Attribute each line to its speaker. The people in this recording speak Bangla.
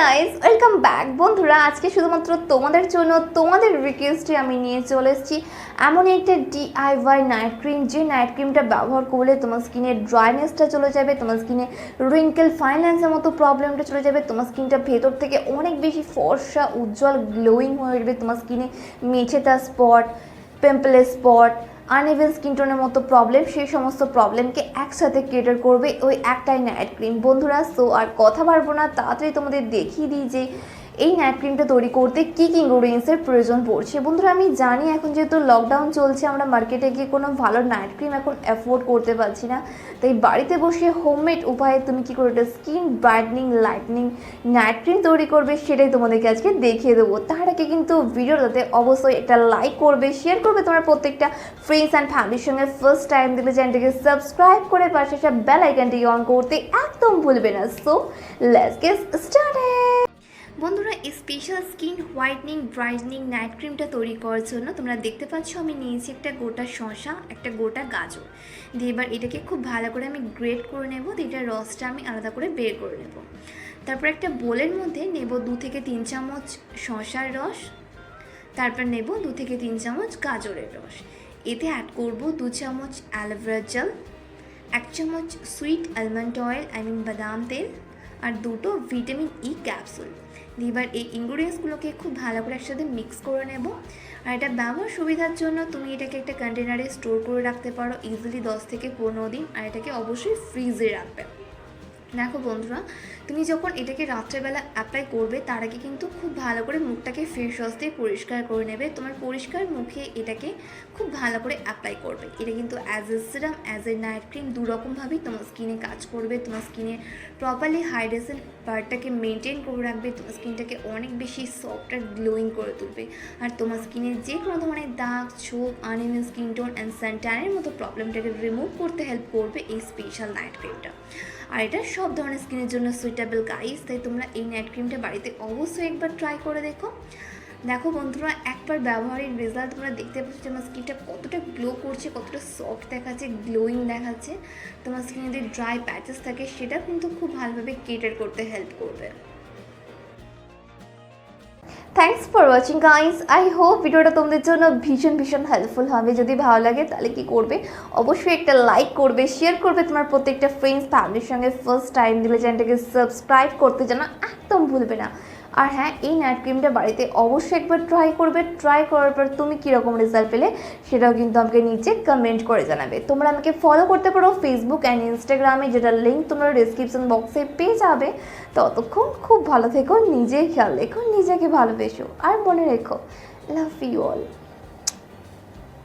Speaker 1: Guys, welcome back. বন্ধুরা, আজকে শুধুমাত্র তোমাদের জন্য তোমাদের রিকোয়েস্টে আমি নিয়ে চলে এসেছি এমন একটা ডিআইওয়াই নাইট ক্রিম, যে নাইট ক্রিমটা ব্যবহার করলে তোমার স্কিনের ড্রাইনেসটা চলে যাবে, তোমার স্কিনে রিঙ্কেল ফাইন লাইন্সের মতো প্রবলেমটা চলে যাবে, তোমার স্কিনটা ভেতর থেকে অনেক বেশি ফর্সা উজ্জ্বল গ্লোয়িং হয়ে যাবে, তোমার স্কিনে মেছেতা স্পট, পিম্পলের স্পট, আনইভেন স্কিন টোনের মতো প্রবলেম, সেই সমস্ত প্রবলেমকে একসাথে ক্রিয়েটার করবে ওই একটাই নাইট ক্রিম। বন্ধুরা, সো আর কথা বাড়বো না, তাড়াতাড়ি তোমাদের দেখিয়ে দিই যে এই নাইট ক্রিমটা তৈরি করতে কী কী ইনগ্রিডিয়েন্টসের প্রয়োজন পড়ছে। বন্ধুরা, আমি জানি এখন যেহেতু লকডাউন চলছে, আমরা মার্কেটে গিয়ে কোনো ভালো নাইট ক্রিম এখন অ্যাফোর্ড করতে পারছি না, তাই বাড়িতে বসে হোমমেড উপায়ে তুমি কী করে একটা skin brightening lightning night cream তৈরি করবে সেটাই তোমাদেরকে আজকে দেখিয়ে দেবো। তার আগে কিন্তু ভিডিওটাতে অবশ্যই একটা লাইক করবে, শেয়ার করবে তোমার প্রত্যেকটা ফ্রেন্ডস অ্যান্ড ফ্যামিলির সঙ্গে। ফার্স্ট টাইম দেখলে চ্যানেলটিকে সাবস্ক্রাইব করে পাশে একটা বেল আইকনটিকে অন করতে একদম ভুলবে না। So let's get started. বন্ধুরা, এই special skin whitening brightening night ক্রিমটা তৈরি করার জন্য তোমরা দেখতে পাচ্ছ আমি নিয়েছি একটা গোটা শসা, একটা গোটা গাজর দিয়ে এবার এটাকে খুব ভালো করে আমি গ্রেট করে নেব। এটার রসটা আমি আলাদা করে বের করে নেব। তারপর একটা বোলের মধ্যে নেব 2 থেকে 3 চামচ শসার রস, তারপর নেব 2 থেকে 3 চামচ গাজরের রস। এতে অ্যাড করব 2 চামচ অ্যালোভেরা জেল, 1 চামচ সুইট আলমন্ড অয়েল বাদাম তেল, আর 2টো ভিটামিন ই ক্যাপসুল। এবার এই ইনগ্রিডিয়েন্টসগুলোকে খুব ভালো করে একসাথে মিক্স করে নেব। আর এটা ব্যবহার সুবিধার জন্য তুমি এটাকে একটা কন্টেনারে স্টোর করে রাখতে পারো ইজিলি 10 থেকে 15 দিন, আর এটাকে অবশ্যই ফ্রিজে রাখবে। দেখো বন্ধুরা, তুমি যখন এটাকে রাত্রেবেলা অ্যাপ্লাই করবে তার আগে কিন্তু খুব ভালো করে মুখটাকে ফেস ওয়াশ দিয়ে পরিষ্কার করে নেবে। তোমার পরিষ্কার মুখে এটাকে খুব ভালো করে অ্যাপ্লাই করবে। এটা কিন্তু as a serum as a night cream দুরকমভাবেই তোমার স্কিনে কাজ করবে। তোমার স্কিনে প্রপারলি হাইড্রেশন পার্টটাকে মেনটেন করে রাখবে, তোমার স্কিনটাকে অনেক বেশি সফট আর গ্লোয়িং করে তুলবে, আর তোমার স্কিনে যে কোনো ধরনের দাগ, ছোপ, আনইভেন স্কিন টোন অ্যান্ড সানট্যানের মতো প্রবলেমটাকে রিমুভ করতে হেল্প করবে এই স্পেশাল নাইট ক্রিমটা। আর এটা সব ধরনের স্কিনের জন্য সুইটেবল গাইস, তাই তোমরা এই নাইট ক্রিমটা বাড়িতে অবশ্যই একবার ট্রাই করে দেখো। দেখো বন্ধুরা, একবার ব্যবহারের রেজাল্ট তোমরা দেখতে পাচ্ছ যে আমার স্কিনটা কতটা গ্লো করছে, কতটা সফট দেখাচ্ছে, গ্লোয়িং দেখাচ্ছে। তোমার স্কিনে যদি ড্রাই প্যাচেস থাকে সেটা কিন্তু খুব ভালোভাবে কেটার করতে হেল্প করবে। Thanks for watching guys, I hope ভিডিওটা তোমাদের জন্য ভীষণ হেল্পফুল হবে। যদি ভালো লাগে তাহলে কি করবে, অবশ্যই একটা লাইক করবে, শেয়ার করবে তোমার প্রত্যেকটা ফ্রেন্ডস ফ্যামিলির সঙ্গে। ফার্স্ট টাইম দিলে চ্যানেলটাকে সাবস্ক্রাইব করতে যেন একদম ভুলবে না। আর হ্যাঁ, এই নাইট ক্রিমটা বাড়িতে অবশ্যই একবার ট্রাই করবে। ট্রাই করার পর তুমি কীরকম রেজাল্ট পেলে সেটাও কিন্তু আমাকে নিচে কমেন্ট করে জানাবে। তোমরা আমাকে ফলো করতে পারো ফেসবুক অ্যান্ড ইনস্টাগ্রামে, যেটার লিঙ্ক তোমরা ডিসক্রিপশন বক্সে পেয়ে যাবে। ততক্ষণ খুব ভালো থেকো, নিজে খেয়াল রেখো, নিজেকে ভালোবেসো, আর মনে রেখো লাভ ইউ অল।